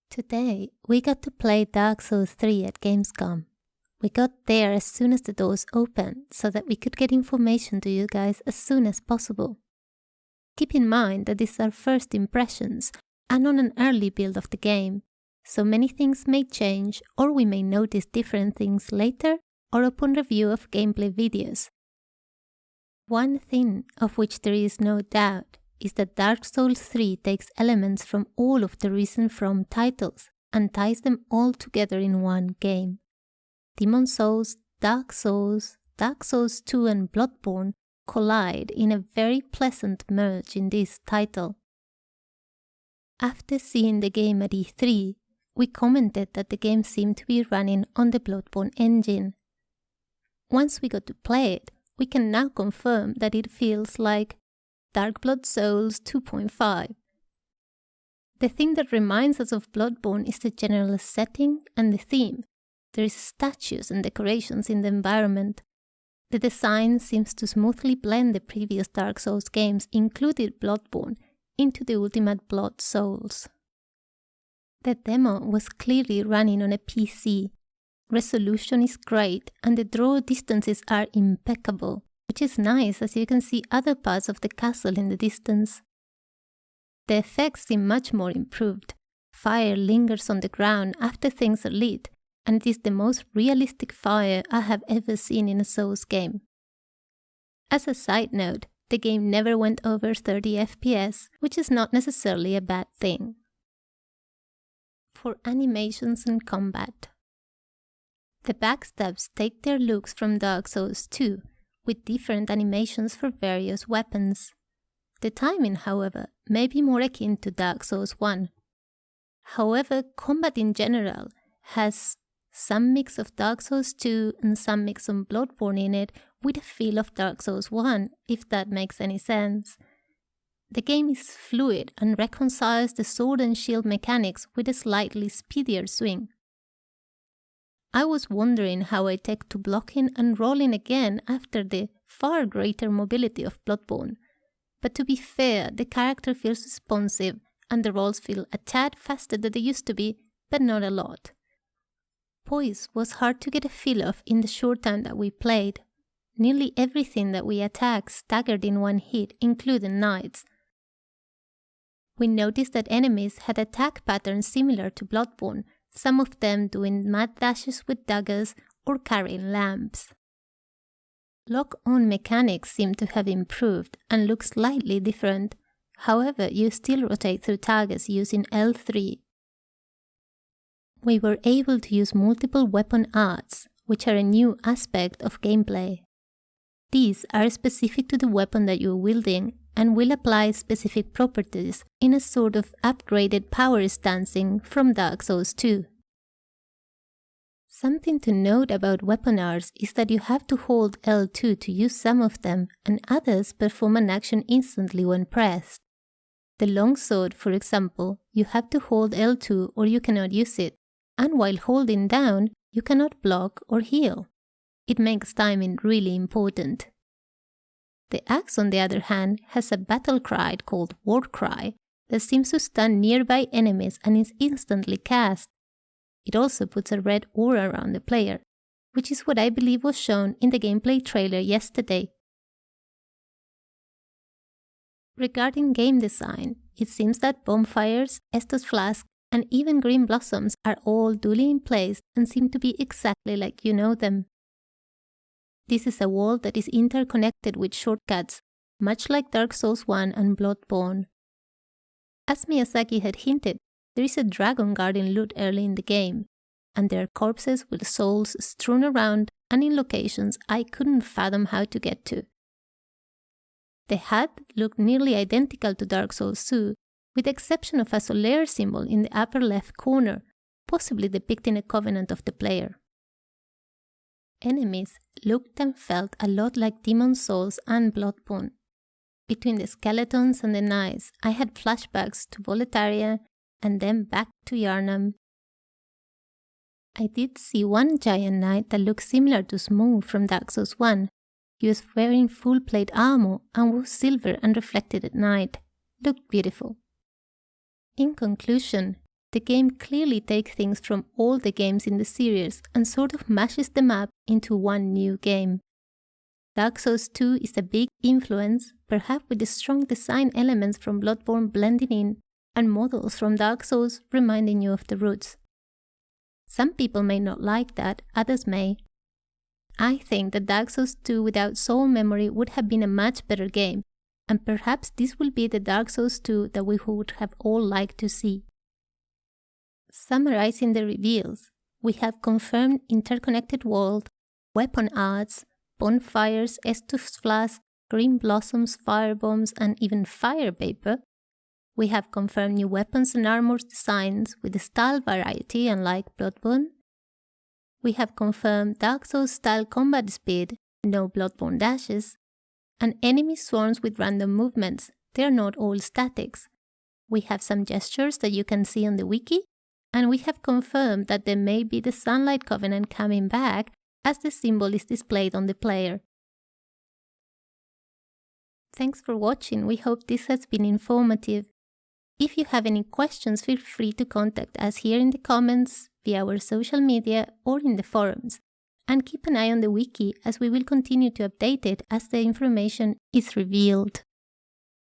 Today, we got to play Dark Souls 3 at Gamescom. We got there as soon as the doors opened so that we could get information to you guys as soon as possible. Keep in mind that these are first impressions and on an early build of the game, so many things may change or we may notice different things later or upon review of gameplay videos. One thing of which there is no doubt is that Dark Souls 3 takes elements from all of the recent From titles and ties them all together in one game. Demon Souls, Dark Souls, Dark Souls 2 and Bloodborne collide in a very pleasant merge in this title. After seeing the game at E3, we commented that the game seemed to be running on the Bloodborne engine. Once we got to play it, we can now confirm that it feels like Dark Blood Souls 2.5. The thing that reminds us of Bloodborne is the general setting and the theme. There is statues and decorations in the environment. The design seems to smoothly blend the previous Dark Souls games, including Bloodborne, into the ultimate Blood Souls. The demo was clearly running on a PC. Resolution is great and the draw distances are impeccable, which is nice as you can see other parts of the castle in the distance. The effects seem much more improved. Fire lingers on the ground after things are lit, and it is the most realistic fire I have ever seen in a Souls game. As a side note, the game never went over 30 FPS, which is not necessarily a bad thing. For animations and combat. The backstabs take their looks from Dark Souls 2, with different animations for various weapons. The timing, however, may be more akin to Dark Souls 1. However, combat in general has some mix of Dark Souls 2 and some mix of Bloodborne in it, with a feel of Dark Souls 1, if that makes any sense. The game is fluid and reconciles the sword and shield mechanics with a slightly speedier swing. I was wondering how I take to blocking and rolling again after the far greater mobility of Bloodborne. But to be fair, the character feels responsive and the rolls feel a tad faster than they used to be, but not a lot. Poise was hard to get a feel of in the short time that we played. Nearly everything that we attacked staggered in one hit, including knights. We noticed that enemies had attack patterns similar to Bloodborne, some of them doing mad dashes with daggers or carrying lamps. Lock-on mechanics seem to have improved and look slightly different. However, you still rotate through targets using L3. We were able to use multiple weapon arts, which are a new aspect of gameplay. These are specific to the weapon that you're wielding and will apply specific properties in a sort of upgraded power stancing from Dark Souls 2. Something to note about weapon arts is that you have to hold L2 to use some of them, and others perform an action instantly when pressed. The longsword, for example, you have to hold L2 or you cannot use it, and while holding down, you cannot block or heal. It makes timing really important. The axe, on the other hand, has a battle cry called War Cry that seems to stun nearby enemies and is instantly cast. It also puts a red aura around the player, which is what I believe was shown in the gameplay trailer yesterday. Regarding game design, it seems that bonfires, Estus flasks, and even green blossoms are all duly in place and seem to be exactly like you know them. This is a world that is interconnected with shortcuts, much like Dark Souls 1 and Bloodborne. As Miyazaki had hinted, there is a dragon guarding loot early in the game, and there are corpses with souls strewn around and in locations I couldn't fathom how to get to. The HUD looked nearly identical to Dark Souls 2, with the exception of a Solaire symbol in the upper left corner, possibly depicting a covenant of the player. Enemies looked and felt a lot like Demon Souls and Bloodborne. Between the skeletons and the knights, I had flashbacks to Boletaria and then back to Yharnam. I did see one giant knight that looked similar to Smough from Dark Souls 1. He was wearing full plate armor and was silver and reflected at night. Looked beautiful. In conclusion, The game clearly takes things from all the games in the series and sort of mashes them up into one new game. Dark Souls 2 is a big influence, perhaps with the strong design elements from Bloodborne blending in and models from Dark Souls reminding you of the roots. Some people may not like that, others may. I think that Dark Souls 2 without soul memory would have been a much better game, and perhaps this will be the Dark Souls 2 that we would have all liked to see. Summarizing the reveals, we have confirmed interconnected world, weapon arts, bonfires, Estus flasks, green blossoms, firebombs, and even fire vapor. We have confirmed new weapons and armor designs with the style variety unlike Bloodborne. We have confirmed Dark Souls style combat speed, no Bloodborne dashes, and enemy swarms with random movements. They are not all statics. We have some gestures that you can see on the wiki, and we have confirmed that there may be the Sunlight Covenant coming back as the symbol is displayed on the player. Thanks for watching, we hope this has been informative. If you have any questions, feel free to contact us here in the comments, via our social media or in the forums. And keep an eye on the wiki as we will continue to update it as the information is revealed.